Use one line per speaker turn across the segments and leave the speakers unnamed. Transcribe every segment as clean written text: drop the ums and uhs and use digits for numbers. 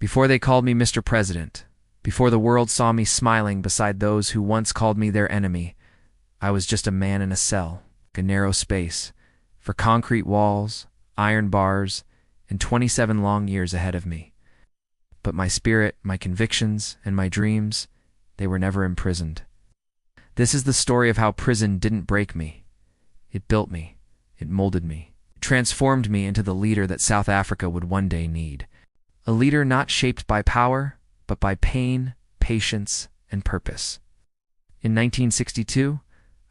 Before they called me Mr. President, before the world saw me smiling beside those who once called me their enemy, I was just a man in a cell, a narrow space, for concrete walls, iron bars, and 27 long years ahead of me. But my spirit, my convictions, and my dreams, they were never imprisoned. This is the story of how prison didn't break me. It built me. It molded me. It transformed me into the leader that South Africa would one day need. A leader not shaped by power, but by pain, patience, and purpose. In 1962,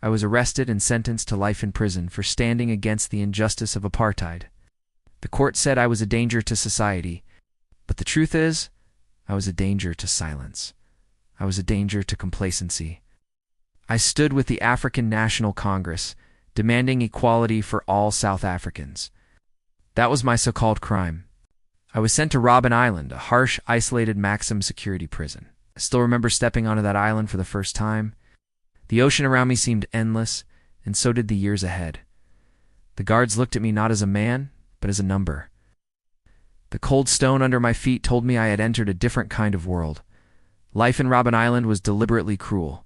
I was arrested and sentenced to life in prison for standing against the injustice of apartheid. The court said I was a danger to society, but the truth is, I was a danger to silence. I was a danger to complacency. I stood with the African National Congress, demanding equality for all South Africans. That was my so-called crime. I was sent to Robben Island, a harsh, isolated maximum security prison. I still remember stepping onto that island for the first time. The ocean around me seemed endless, and so did the years ahead. The guards looked at me not as a man, but as a number. The cold stone under my feet told me I had entered a different kind of world. Life in Robben Island was deliberately cruel.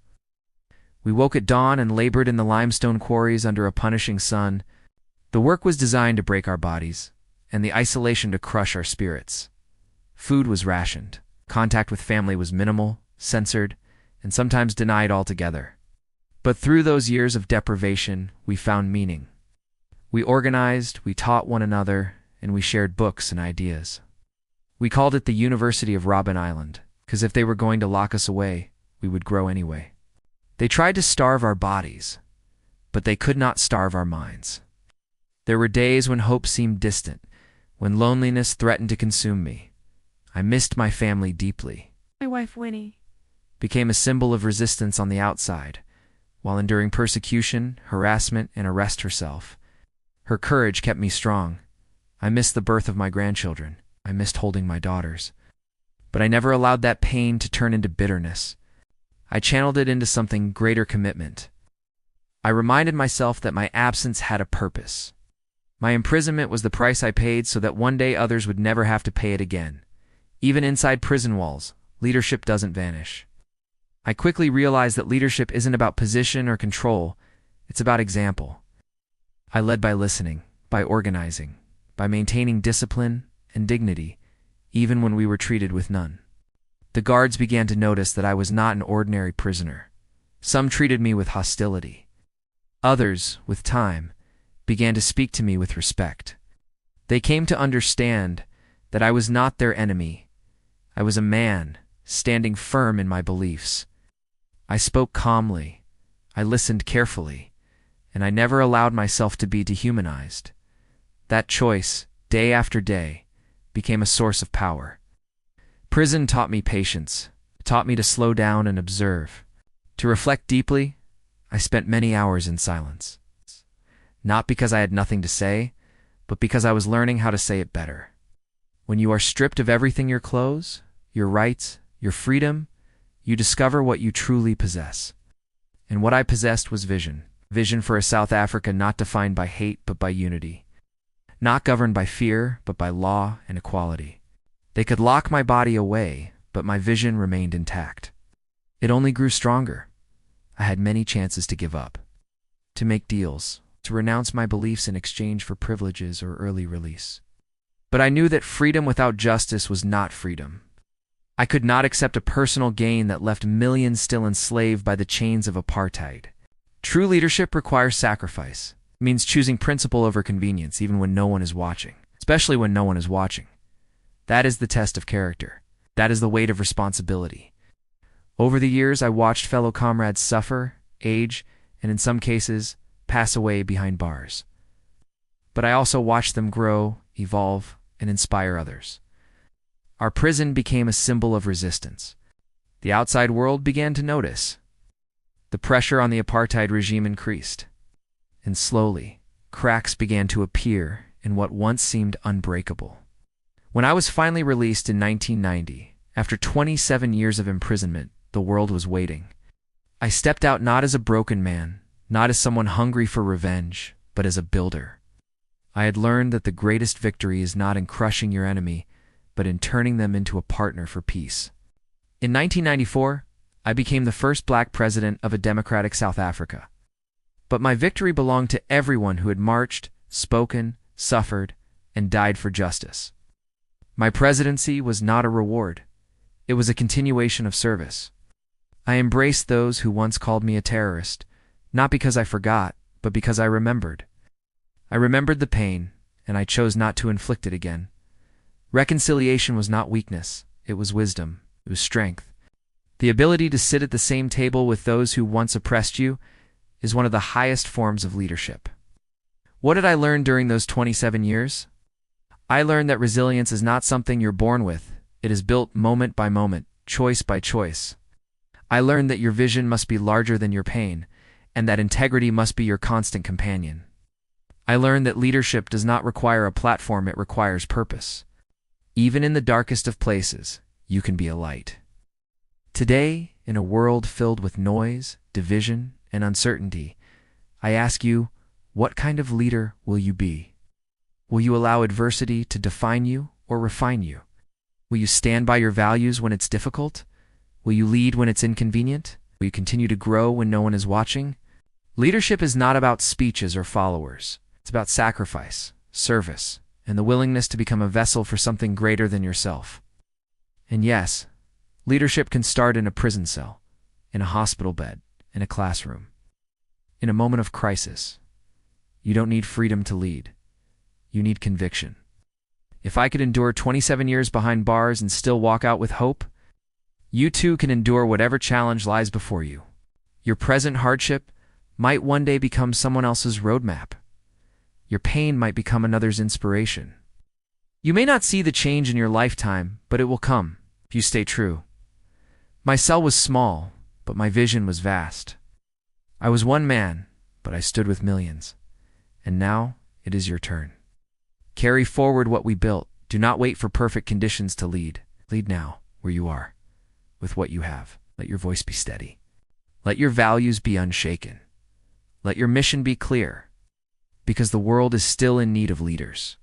We woke at dawn and labored in the limestone quarries under a punishing sun. The work was designed to break our bodies, and the isolation to crush our spirits. Food was rationed. Contact with family was minimal, censored, and sometimes denied altogether. But through those years of deprivation, we found meaning. We organized, we taught one another, and we shared books and ideas. We called it the University of Robben Island, because if they were going to lock us away, we would grow anyway. They tried to starve our bodies, but they could not starve our minds. There were days when hope seemed distant, when loneliness threatened to consume me. I missed my family deeply.
My wife, Winnie,
became a symbol of resistance on the outside, while enduring persecution, harassment, and arrest herself. Her courage kept me strong. I missed the birth of my grandchildren. I missed holding my daughters. But I never allowed that pain to turn into bitterness. I channeled it into something greater: commitment. I reminded myself that my absence had a purpose. My imprisonment was the price I paid so that one day others would never have to pay it again. Even inside prison walls, leadership doesn't vanish. I quickly realized that leadership isn't about position or control, it's about example. I led by listening, by organizing, by maintaining discipline and dignity, even when we were treated with none. The guards began to notice that I was not an ordinary prisoner. Some treated me with hostility. Others, with time, began to speak to me with respect. They came to understand that I was not their enemy. I was a man, standing firm in my beliefs. I spoke calmly, I listened carefully, and I never allowed myself to be dehumanized. That choice, day after day, became a source of power. Prison taught me patience, taught me to slow down and observe. To reflect deeply, I spent many hours in silence. Not because I had nothing to say, but because I was learning how to say it better. When you are stripped of everything: your clothes, your rights, your freedom, you discover what you truly possess. And what I possessed was vision. Vision for a South Africa not defined by hate but by unity. Not governed by fear but by law and equality. They could lock my body away, but my vision remained intact. It only grew stronger. I had many chances to give up, to make deals, to renounce my beliefs in exchange for privileges or early release. But I knew that freedom without justice was not freedom. I could not accept a personal gain that left millions still enslaved by the chains of apartheid. True leadership requires sacrifice. It means choosing principle over convenience, even when no one is watching, especially when no one is watching. That is the test of character. That is the weight of responsibility. Over the years, I watched fellow comrades suffer, age, and in some cases, pass away behind bars. But I also watched them grow, evolve, and inspire others. Our prison became a symbol of resistance. The outside world began to notice. The pressure on the apartheid regime increased. And slowly, cracks began to appear in what once seemed unbreakable. When I was finally released in 1990, after 27 years of imprisonment, the world was waiting. I stepped out not as a broken man, not as someone hungry for revenge, but as a builder. I had learned that the greatest victory is not in crushing your enemy, but in turning them into a partner for peace. In 1994, I became the first black president of a democratic South Africa. But my victory belonged to everyone who had marched, spoken, suffered, and died for justice. My presidency was not a reward. It was a continuation of service. I embraced those who once called me a terrorist, not because I forgot, but because I remembered. I remembered the pain, and I chose not to inflict it again. Reconciliation was not weakness, it was wisdom, it was strength. The ability to sit at the same table with those who once oppressed you is one of the highest forms of leadership. What did I learn during those 27 years? I learned that resilience is not something you're born with. It is built moment by moment, choice by choice. I learned that your vision must be larger than your pain, and that integrity must be your constant companion. I learned that leadership does not require a platform, it requires purpose. Even in the darkest of places, you can be a light. Today, in a world filled with noise, division, and uncertainty, I ask you, what kind of leader will you be? Will you allow adversity to define you or refine you? Will you stand by your values when it's difficult? Will you lead when it's inconvenient? Will you continue to grow when no one is watching? Leadership is not about speeches or followers. It's about sacrifice, service, and the willingness to become a vessel for something greater than yourself. And yes, leadership can start in a prison cell, in a hospital bed, in a classroom. In a moment of crisis, you don't need freedom to lead. You need conviction. If I could endure 27 years behind bars and still walk out with hope, you too can endure whatever challenge lies before you. Your present hardship might one day become someone else's roadmap. Your pain might become another's inspiration. You may not see the change in your lifetime, but it will come if you stay true. My cell was small, but my vision was vast. I was one man, but I stood with millions. And now it is your turn. Carry forward what we built. Do not wait for perfect conditions to lead. Lead now, where you are, with what you have. Let your voice be steady. Let your values be unshaken. Let your mission be clear, because the world is still in need of leaders.